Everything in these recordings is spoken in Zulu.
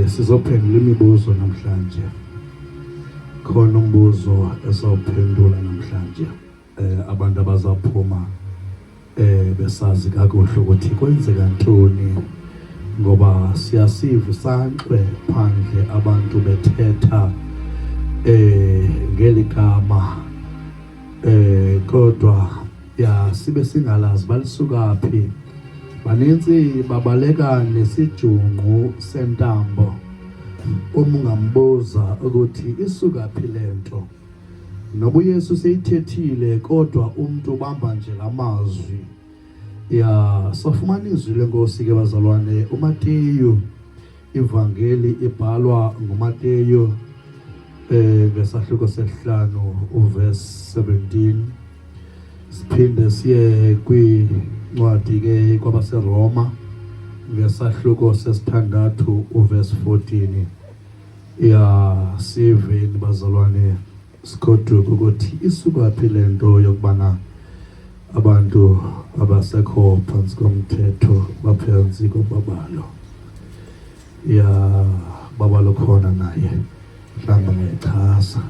Sizophendula imibuzo namhlanje. Khona umbuzo esawuphendula namhlanje. Abantu abazaphuma besazi kakuhle ukuthi kwenzeka ntoni, ngoba siyasiva sanqwe phandle abantu bethetha ngeligama kodwa sibe singalazi balisukapi. Baninzi babaleka nesijunqu sentambo ungambuza ukuthi isukaphi lento. Noba uYesu seyithethile kodwa umuntu ubamba nje lamazwi. Safumana izwi lenkosi ke bazalwane. uMateyu, ivangeli ibhalwa nguMateyu ngesahluko sesihlanu uverse 17. Siphinde siye kwincwadi ke kwabaseRoma ngesahluko sesithandathu uverse 14. Siveni bazalwane sikhoduka ukuthi isukaphi lento yokubana abantu abasekho phansi komthetho baphansi kobabalo. Babalo khona naye mhlawumbe ngechaza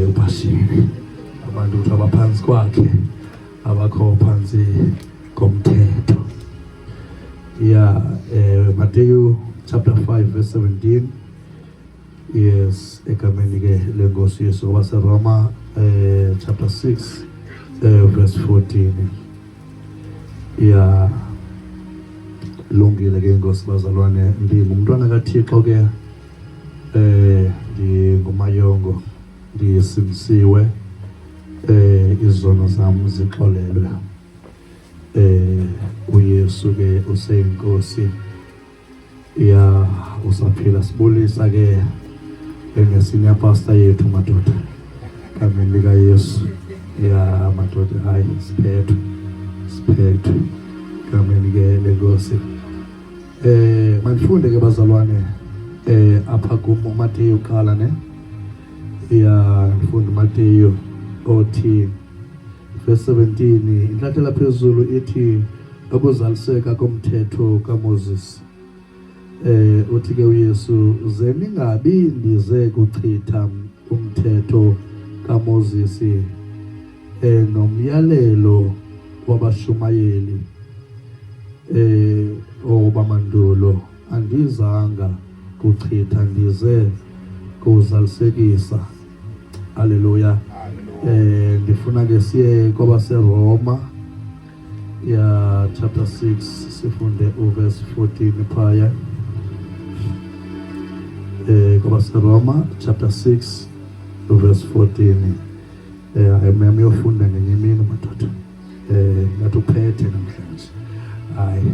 ubashini abantu ukuthi abaphansi kwakhe abakho phansi komthetho. Matthew chapter 5 verse 17. Yes, egameni ke lenkosi Yesu kwabaseRoma chapter 6 verse 14. Lungile ke inkosi bazalwane, ngingumntwana kaThixo ke ngumayongo, ndisimsiwe, izono zami zixolelwe. uYesu ke useyinkosi, usaphila. Sibulisa ke ngesenior pastor yethu madoda, kameni lika Yesu. Madoda, hayi siphethu kameni ke lenkosi. Manifunde ke bazalwane apha kuMateyu qala ne. Mfundo Mateyu othi verse 17, inhlathela phezulu ithi ukuzaliseka komthetho kaMoses. Uthi ke uYesu, ze ningabi ndize kuchitha umthetho kaMoses nomyalelo wabashumayeli obamandulo, andizanga kuchitha, ndize kuzalisekisa. Haleluya. Ndifuna ke siye kwabaseRoma chapter 6 sifunde uverse 14 phaya. kwabaseRoma chapter 6 verse 14. Ayimeme yofunda ngenye imini madoda. Ngathi uphethe namhlanje. Hayi,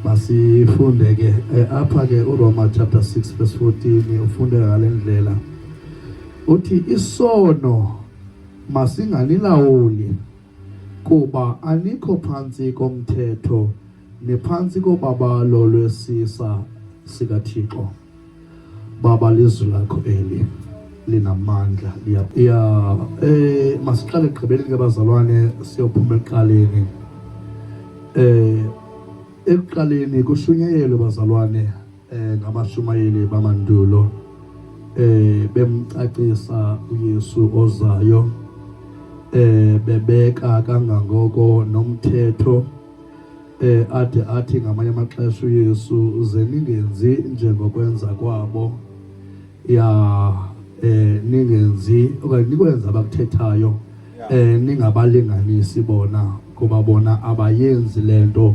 masifunde ke apha ke uRoma chapter 6 verse 14 ufunde ngalendlela. Uthi isono masinganilawuli kuba anikho phansi komthetho, nephansi kobabalo lwesisa sikaThixo. Baba, lizwi lakho eli linamandla. Masiqale ekugqibeleni ke bazalwane, siyophuma ekuqaleni. Ekuqaleni kushunyayelwe bazalwane ngamashumayeli bamandulo bemcacisa uYesu ozayo, bebeka kangangoko nomthetho ade athi ngamanye amaxesha uYesu, ze ningenzi njengokwenza kwabo, ningenzi okanye nikwenza abakuthethayo, ningabalinganisi bona, kuba bona abayenzi lento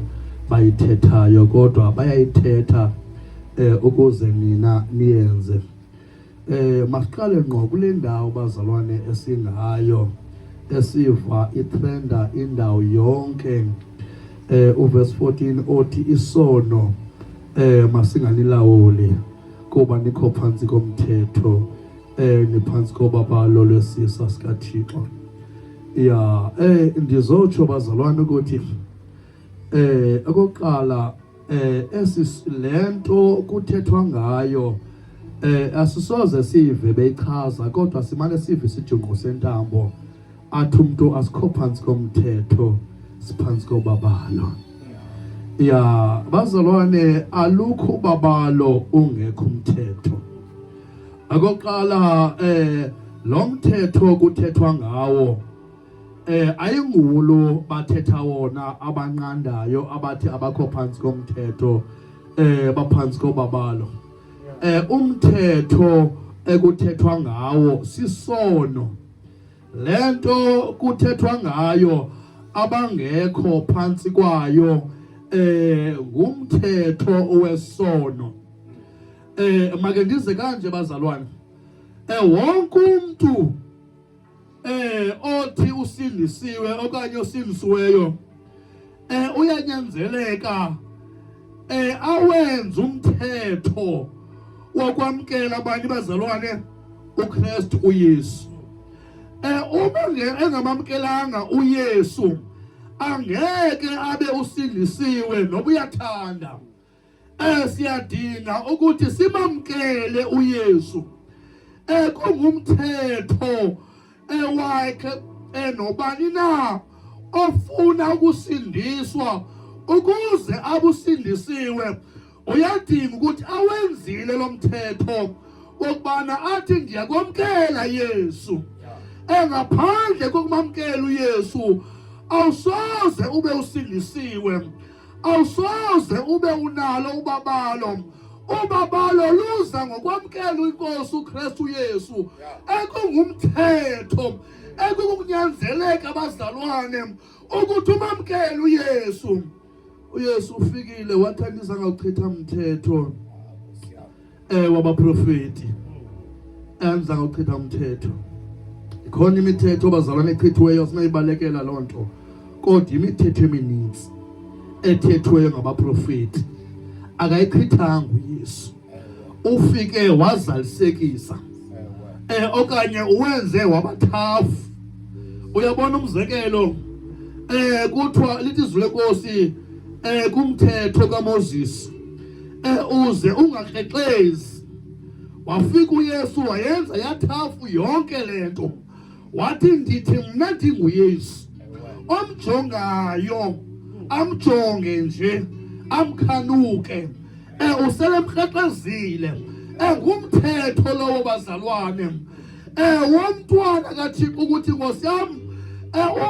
bayithethayo, kodwa bayayithetha ukuze nina niyenze. Masiqale ngqo kule ndawo bazalwane esingayo, esiva itrenda indawo yonke. Uverse 14 othi isono masinganilawuli kuba nikho phansi komthetho, niphansi kobabalo lwesisa sikaThixo. Ndizotsho bazalwane ukuthi okokuqala lento kuthethwa ngayo asisoze sive beyichaza, kodwa simane sive isijunqu sentambo athi umuntu asikho phansi komthetho, siphansi kobabalo. Ya bazalwane, alukho babalo ungekho umthetho. Akoqala lo mthetho kuthethwa ngawo ayingulo bathetha wona abanqandayo abathi abakho phansi komthetho baphansi kobabalo. Umthetho ekuthethwa ngawo sisono. Lento kuthethwa ngayo abangekho phansi kwayo ngumthetho wesono. Make ndize kanje bazalwane, wonke umuntu othi usindisiwe okanye osindisiweyo uyanyanzeleka awenze umthetho wokwamkela abanye bazalwane uKristu uYesu. Uma engamamkelanga uYesu angeke abe usindisiwe noba uyathanda. Siyadinga ukuthi simamkele uYesu. Kungumthetho wakhe nobani na ofuna ukusindiswa ukuze abusindisiwe uyadinga ukuthi awenzile lo mthetho wokubana athi ngiyakwamkela Yesu. Ngaphandle kokumamkela uYesu awusoze ube usindisiwe, awusoze ube unalo ubabalo. Ubabalo luza ngokwamkela inkosi uKristu Yesu. Ekungumthetho, ekunyanzeleka abazalwane ukuthi umamkele uYesu. uYesu ufikile wathi andizange uchitha umthetho wabaprofeti, andizange uchitha umthetho. Ikhona imithetho bazalwane echithiweyo singayibalekela loo nto, kodwa imithetho emininzi ethethweyo ngabaprofeti akayichithanga uYesu. Ufike wazalisekisa okanye uwenze wabathafu. Uyabona umzekelo kuthiwa lithi izwi lenkosi kumthetho kaMoses uze ungakrexezi. Wafika uYesu wayenza yathafu yonke lento. Wathi ndithi mna ndinguYesu, omjongayo amjonge nje amkhanuke usele mkrexezile. Ngumthetho lowo bazalwane womntwana kaThixo ukuthi Nkosi yami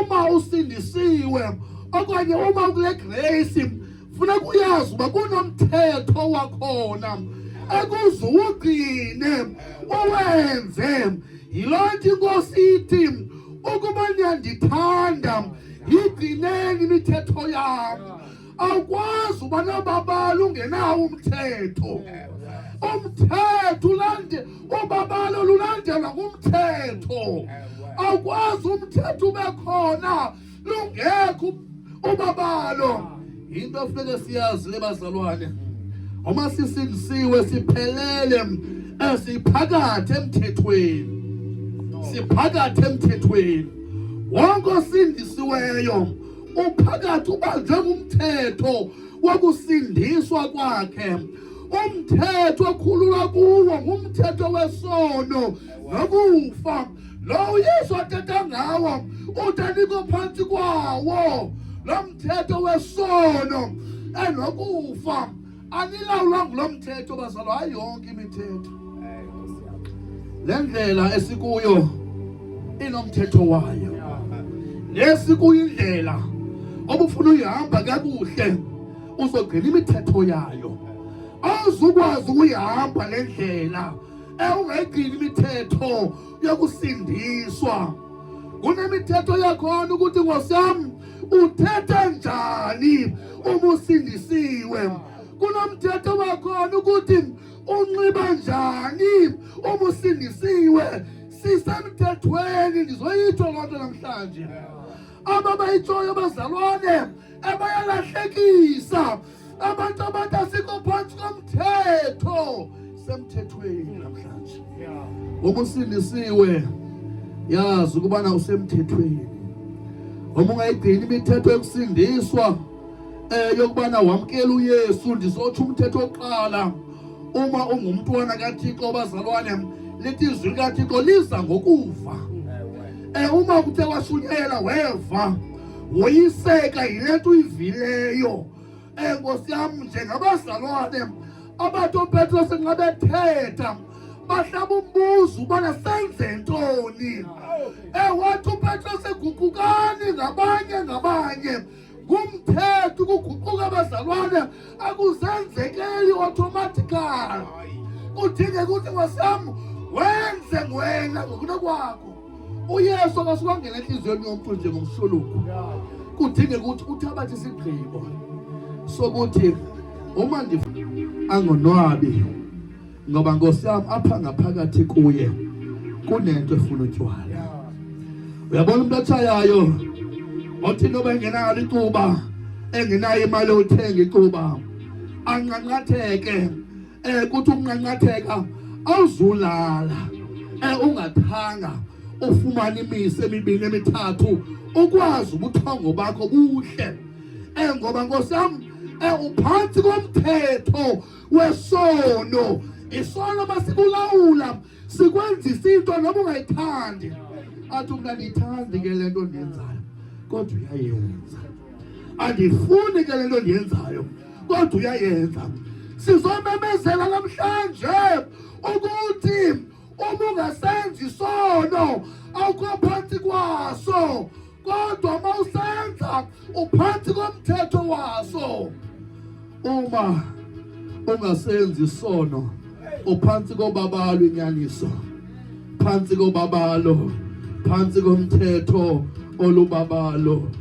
uma usindisiwe okanye uma ukule grace funeka uyazi uba kunomthetho wakhona ekuzuqine uwenze. Yilonto inkosi ithi ukuba niyandithanda yigcineni imithetho yami. Awukwazi uba nobabalo ungenawo umthetho. Umthetho ubabalo lulandelwa ngumthetho. Awukwazi umthetho ube khona lungekho ubabalo. Into efuneke siyazi le bazalwane, uma sisindisiwe siphelele siphakathi emthethweni. Siphakathi emthethweni. Wonke osindisiweyo uphakathi ubanjwe ngumthetho wokusindiswa kwakhe. Umthetho okhululwa kuwo ngumthetho wesono nokufa. Lo uYesu athetha ngawo uthi anikho phansi kwawo lo mthetho wesono nokufa. Anilawulwa ngulo mthetho bazalwa, hayi yonke imithetho. Le ndlela esikuyo inomthetho wayo. Lesikuyo indlela obufuna uyihamba kakuhle uzogcina imithetho yayo. Awuzukwazi ukuyihamba le ndlela ungayigcini imithetho yokusindiswa. Kunemithetho yakhona ukuthi Nkosi yami uthetha njani uma usindisiwe. Kunomthetho wakhona ukuthi unxiba njani uma usindisiwe. Sisemthethweni, ndizoyitsho loo nto namhlanje. Ababayitshoyo bazalwane bayalahlekisa abantu abathi asikho phansi komthetho. Semthethweni namhlanje. Uma usindisiwe yazi ukubana usemthethweni. Uma ungayigcini imithetho yokusindiswa yokubana wamkela uYesu, ndizotsho umthetho oqala. Uma ungumntwana kaThixo bazalwane, lithi izwi likaThixo liza ngokuva. Uma kuthe washunyela weva woyiseka yile nto uyivileyo Nkosi yami njengabazalwane abantu uPetros ngabethetha bahlaba umbuzo ubona senze ntoni. Wathi uPetros eguqukani ngabanye ngumthetho ukuguquka abazalwane akuzenzekeli automatically. Kudinge ukuthi ngosami wenze wena ngokunokwakho. uYesu akasukangena enhliziyweni yomuntu nje ngomshuluko. Kudinge ukuthi uthabathe isigqibo sokuthi uma angonwabi ngoba Nkosi yami apha ngaphakathi kuye kunento efuna utshwala. Uyabona umuntu atshayayo othi noba engenalo icuba engenayo imali yokuthenga icuba anqanqatheke kuthi ukunqanqatheka awuzulala ungathanga ufumana imise emibili emithathu ukwazi ubuthongo bakho buhle ngoba Nkosi yami uphansi komthetho wesono. Isono masikulawula sikwenzisa into noma ungayithandi. Athi mina ngiyithandi ke lento ndiyenzayo kodwa uyayenza. Andifuni ke lento ndiyenzayo kodwa uyayenza. Sizomemezela namhlanje ukuthi uma ungasenzi isono awukho phansi kwaso kodwa uma usenza uphansi komthetho waso. Uma ungasenzi isono uphansi kobabalo inyaniso, phansi kobabalo, phansi komthetho olubabalo.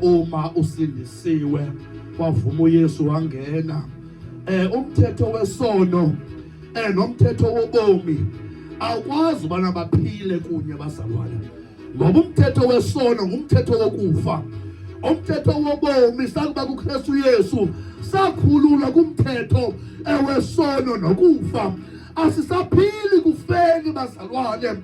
Uma usindisiwe wavuma uYesu wangena, umthetho wesono nomthetho wobomi awukwazi ubana baphile kunye bazalwane. Ngoba umthetho wesono ngumthetho wokufa, umthetho wobomi sakuba kuKristu Yesu sakhululwa kumthetho wesono nokufa. Asisaphili kufeni bazalwane.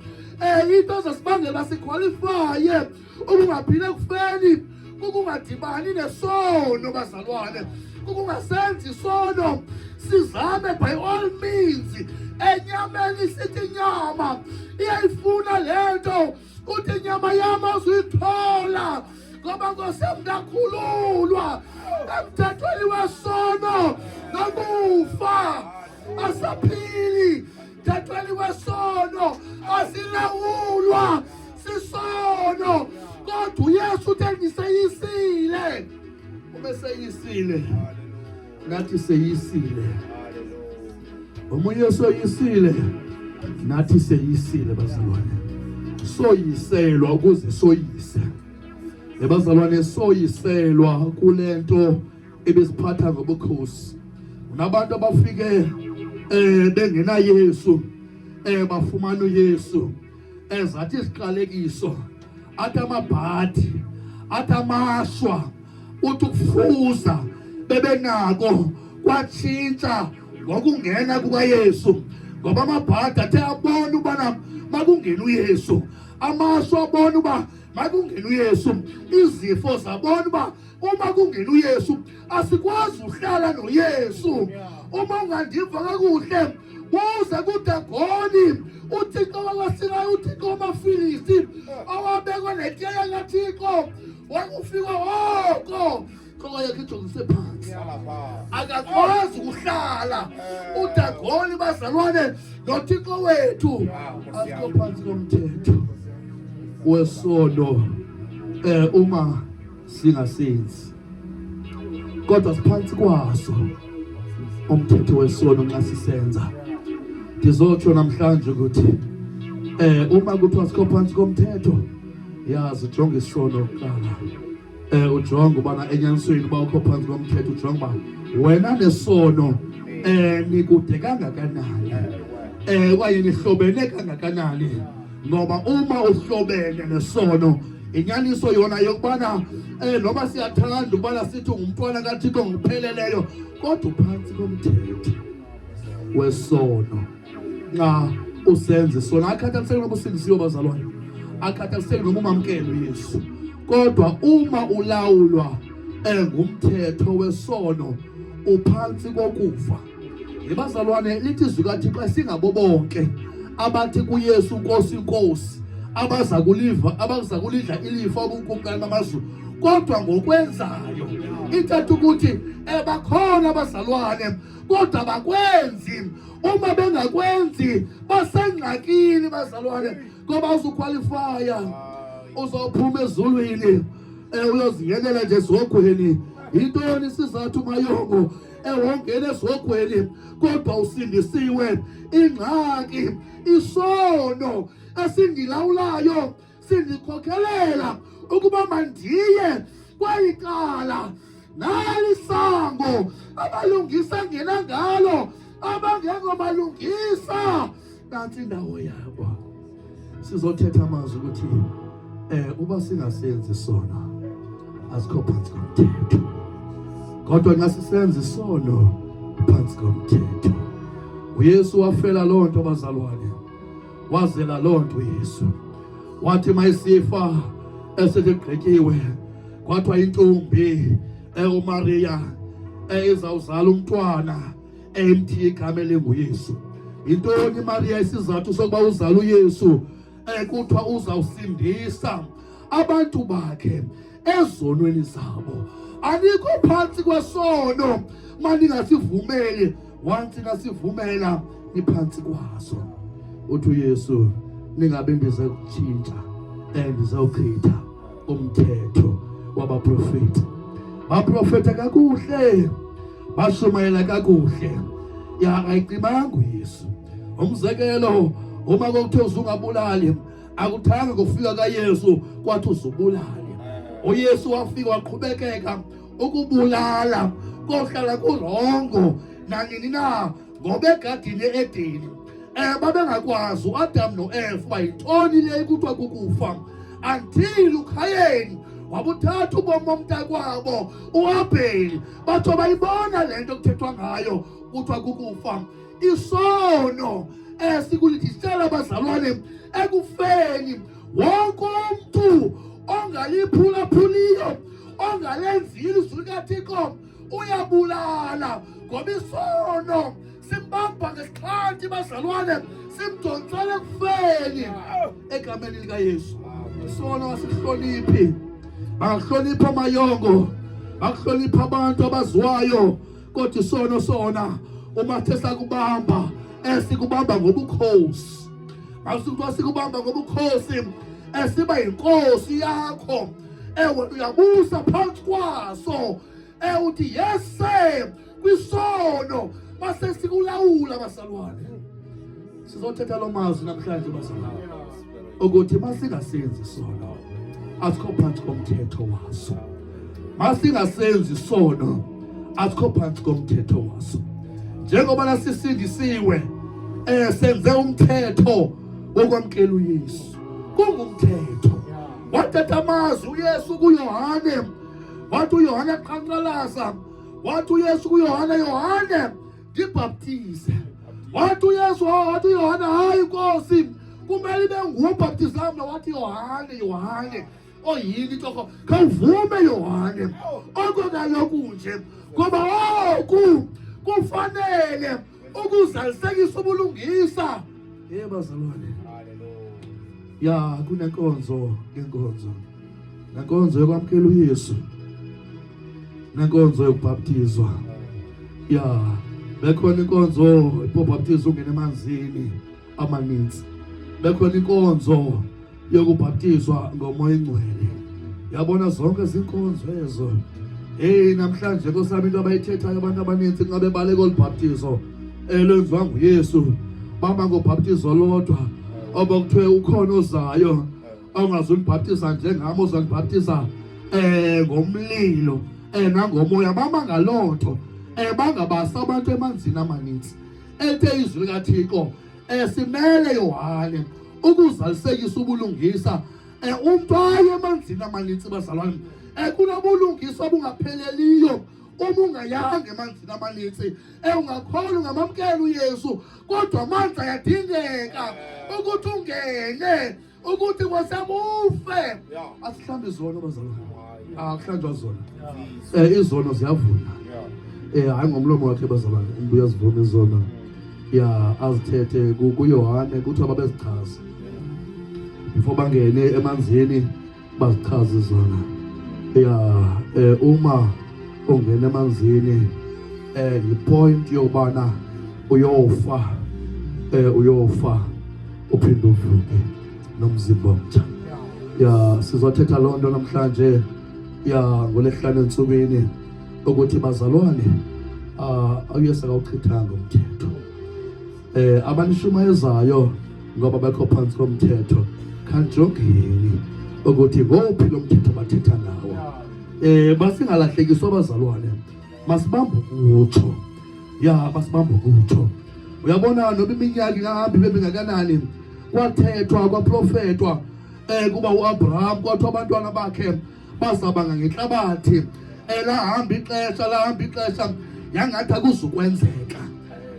Into zasibangela siqualifye ukungaphile kufeni ukungadibani nesono bazalwane, ukungasenzi isono. Sizame by all means. Enyameni sithi inyama iyayifuna lento kuthi inyama yami azuyithola ngoba Nkosi yami ndakhululwa emthethweni wesono nokufa. Asaphili emthethweni wesono, asilawulwa sisono kodwa uYesu uthi ngiseyisile. Uma seyisile nathi seyisile. Uma uYesu eyisile nathi seyisile bazalwane. Soyiselwa ukuze soyise. Bazalwane soyiselwa kulento ebesiphatha ngobukhosi. Unabantu abafike bengena Yesu bafumana uYesu ezathi isiqalekiso athi amabhadi athi amashwa uthi ukufuza bebenako kwatshintsha ngokungena kukaYesu. Ngoba amabhadi athe abona ubana makungena uYesu, amashwa abona uba makungena uYesu, izifo zabona uba uma kungena uYesu asikwazi uhlala noYesu. Uma ungandiva kakuhle uze kuDagoni, uThixo wakwaSirayi, uThixo wamaFilisti awabekwa netyeya kaThixo wakufika woko qoko yakhe ijongise phansi. Akakwazi ukuhlala uDagoni bazalwane noThixo wethu asikho phansi komthetho wesono uma singasenzi kodwa siphansi kwaso umthetho wesono nxa sisenza. Ndizotsho namhlanje ukuthi uma kuthiwa sikho phansi komthetho yazi ujonge isono kuqala. Ujonge ubana enyanisweni uba ukho phansi komthetho ujonge uba wena nesono nikude kangakanani kwaye nihlobene kangakanani. Ngoba uma uhlobene nesono inyaniso yona yokubana noba siyathanda ukubana sithi ngumntwana kaThixo ngipheleleyo kodwa phansi komthetho wesono. Nxa usenze isono akhathaliseki noba usindisiwe bazalwane, akhathaliseki noba umamkele uYesu, kodwa uma ulawulwa ngumthetho wesono uphansi kokufa. Bazalwane lithi izwi kaThixo singabo bonke abathi kuYesu Nkosi Nkosi abaza kulidla ilifa ubukumkani bamazulu kodwa ngokwenzayo. Ithatha ukuthi bakhona abazalwane kodwa bakwenzi. Uma bengakwenzi basengxakini bazalwane, ngoba uzuqualifya, uzophuma ezulwini uyozingenela nje ezogweni. Yintoni isizathu mayongo wongena ezogweni kodwa usindisiwe? Ingxaki, isono esingilawulayo sindikhokhelela ukuba mandiye kwayicala nalisango abalungisa ngena ngalo abangekho balungisa. Nansi indawo yabo. Sizothetha amazwi ukuthi uba singasenzi sona asikho phansi komthetho, kodwa nxa sisenza isono phansi komthetho. uYesu wafela loo nto bazalwane, wazela loo nto uYesu. Wathi mayisifa eseligqityiwe kwathiwa intombi uMaria izawuzala umntwana emthiya igama elinguYesu. Yintoni Maria isizathu sokuba uzala uYesu? Kuthiwa uzawusindisa abantu bakhe ezonweni zabo. Anikho phansi kwesono maningasivumeli. Once nasivumela niphansi kwaso. Uthi uYesu, ningabe ndize kutshintsha ndizawuchitha umthetho wabaprofeti. Baprofeta kakuhle, bashumayela kakuhle, ayicimanga uYesu. Umzekelo, uma kuthiwa uzungabulali, akuthanga kufika kaYesu kwathi uzubulali. uYesu wafika waqhubekeka ukubulala, kohlala kurongo nanini na, ngoba egadini eEdeni babengakwazi uAdam noEva uba yintoni le kuthiwa kukufa, until uKhayini wabuthatha ubomi bomntakwabo uAbheli, bathi bayibona le nto kuthethwa ngayo kuthiwa kukufa. Isono sikulidisela abazalwane ekufeni. Wonke umuntu ongaliphulaphuliyo, ongalenzile izwi likaThixo uyabulala, ngoba isono simbamba ngesixhanti bazalwane, simdonsela ekufeni egameni likaYesu. Isono asihloniphi. Bangahlonipha amayongo, bangahlonipha abantu abaziwayo, kodwa isono sona umathe sakubamba sikubamba ngobukhosi. Asikuthi sikubamba ngobukhosi siba yinkosi yakho. Wena uyabusa phansi kwaso. Uthi yese kwisono base sikulawula bazalwane. Sizothetha lo mazwi namhlanje bazalwane, ukuthi masingasenzi isono asikho phansi komthetho waso. Masingasenzi isono asikho phansi komthetho waso. Njengoba nasisindisiwe senze umthetho wokwamkela uYesu. Kungumthetho. Wathatha amazwi uYesu kuYohane, wathi uYohane aqhankqalaza, wathi uYesu kuYohane, Yohane ngibhaptize. Wathi uYesu, wathi uYohane, hayi Nkosi, kumele ibe nguwe ubhaptiza mna. Wathi Yohane oyini inhloko, khawuvume Yohane okunalokunje, ngoba oku kufanele ukuzalisekisa ubulungisa. Bazalwane, kunenkonzo ngenkonzo. Nenkonzo yokwamkela uYesu, nenkonzo yokubhaptizwa. Bekhona inkonzo yokubhaptizwa ungena emanzini amaninzi. Bekhona inkonzo yokubhaptizwa ngomoya ingcwele. Yabona zonke izinkonzo ezo. Namhlanje nkosami into abayithethayo abantu abaninzi ngabe baleka olubhaptizo lenziwa nguYesu. Bamba ngobhaptizo lodwa, obakuthiwe ukhona ozayo ongazulibhaptiza njengami, ozangibhaptiza ngomlilo nangomoya. Bamba ngaloo nto, bangabasa abantu emanzini amaninzi. Ethe izwi likaThixo simele Yohane ukuzalisekisa ubulungisa. Umuntu aye emanzini amaninzi bazalwane, kunobulungisa obungapheleliyo uma ungayanga emanzini amaninzi. Ungakholwa ungamamkela uYesu, kodwa amanzi ayadingeka ukuthi ungene, ukuthi kwasemufe. Asihlambe izono bazalwane, akuhlanjwa zona. Izono ziyavuna, hayi ngomlomo wakhe bazalwane, umuntu uyazivuna izono. Azithethe kuYohane kuthiwa babezichaza before bangene emanzini, bazichaze zona. uma ungena emanzini yipoint yobana uyofa uphinde uvuke nomzimba omtsha. Sizothetha lonto namhlanje ngolesihlanu ensukwini ukuthi bazalwane awuyesa kawuchithanga umthetho. Abanishumayezayo ngoba bekho phansi komthetho kanjongeni ukuthi ngophi lo mthetho bathetha ngawo. Basingalahlekiswa abazalwane, masibambe ukutsho. Masibambe ukutsho. Uyabona noba iminyaka ingahambi bebingakanani kwathethwa kwaprofetwa kuba uAbraham kwathiwa abantwana bakhe bazabanga ngenhlabathi. Lahamba ixesha yangathi akuzukwenzeka.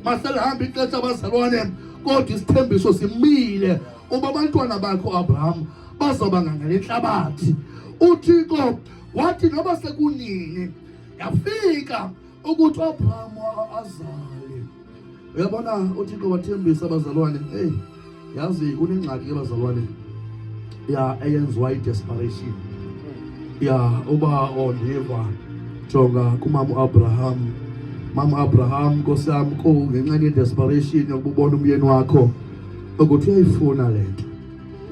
Maselahamba ixesha abazalwane, kodwa isithembiso simile uba abantwana bakhe uAbraham bazabanga ngenhlabathi. uThixo wathi noba sekunini yafika ukuthi uAbraham azale. Uyabona uThixo wathembisa abazalwane. Yazi kunengxaki abazalwane eyenziwa i-desperation. Uba ondiva jonga kumama uAbraham. Mama Abraham Nkosi yami ngenxa ye-desperation yokubona umyeni wakho ukuthi uyayifuna lento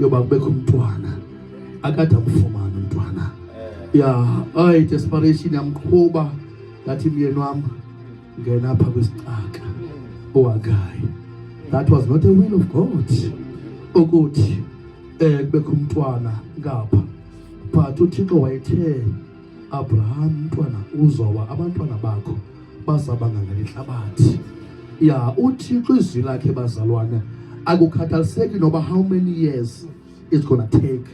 yoba kubekho umntwana, akade amfumana umntwana. Desperation yamqhuba yathi myeni wami ngena apha kwisicaka uHagayi. That was not the will of God ukuthi kubekho umntwana ngapha, but uThixo wayethe Abraham, umntwana uzowa, abantwana bakho bazabanga ngenhlabathi. uThixo izwi lakhe bazalwane akukhathaliseki noba how many years it's gonna take,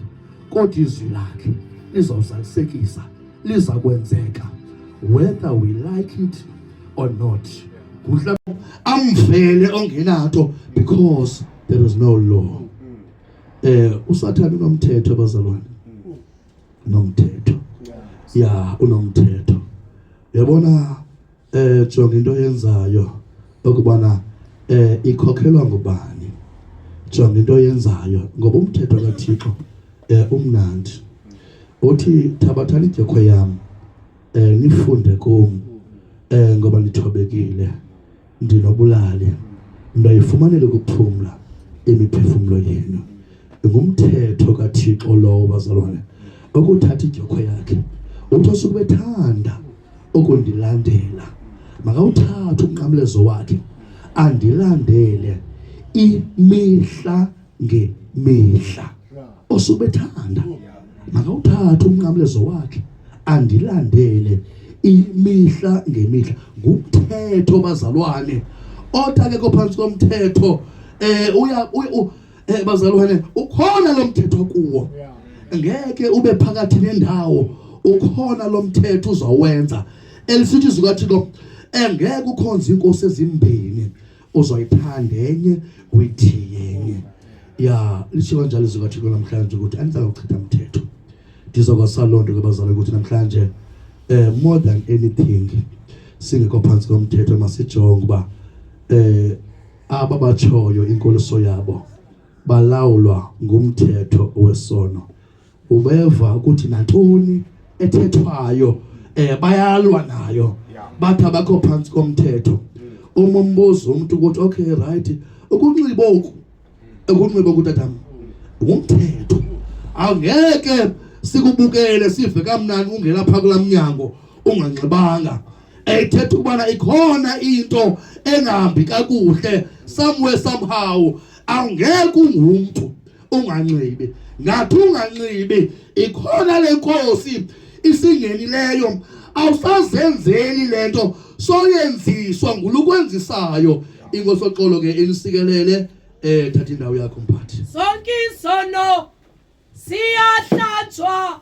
kodwa izwi lakhe lizawuzalisekisa, liza kwenzeka whether we like it or not. Amvele ongenato because there is no law. Usathane unomthetho abazalwane, unomthetho. Unomthetho. Yabona jonga into yenzayo ukubana ikhokhelwa ngubani. Jonga into yenzayo ngoba umthetho kaThixo umnandi. Uthi thabathani idyekwe yami nifunde kum ngoba nithobekile ndinobulali ndayifumanele ukuphumla imiphefumlo yenu. Ngumthetho kaThixo lowo bazalwane, ukuthatha idyekwe yakhe uthi usukubethanda ukundilandela makawuthathe umnqamlezo wakhe andilandele imihla ngemihla. Usubethanda makawuthathe umnqamlezo wakhe andilandele imihla ngemihla. Ngumthetho bazalwane, othakekho phansi komthetho bazalwane ukhona lo mthetho kuwo. Ngeke ube phakathi nendawo, ukhona lo mthetho uzawenza. Elisithi zikaThixo ngeke ukhonze inkosi ezimbini, uzoyithanda enye uyithi yenye. Lisho kanjalo zikaThixo namhlanje ukuthi andizakuchitha umthetho. Ndizokwasalondo ke bazalwane ukuthi namhlanje more than anything singekho phansi komthetho masijonge uba ababatshoyo inkoliso yabo balawulwa ngumthetho wesono. Ubeva ukuthi nantoni ethethwayo bayalwa nayo, bathi abakho phansi komthetho. Umbuzo umuntu ukuthi okay right, ukunxiba oku tatam umthetho. Angeke sikubukele sive kamnandi ungena pha kula mnyango unganxibanga. Ethetha ukubana ikhona into engahambi kakuhle somewhere somehow. Angeke ungumuntu unganxibi, ngathi unganxibi ikhona lenkosi isingenileyo. Awusazenzeli lento soyenziswa ngulukwenzisayo. Inkosi oxolo ke inisikelele thatha indawo yakho mphathi. Sonke isono siyahlatshwa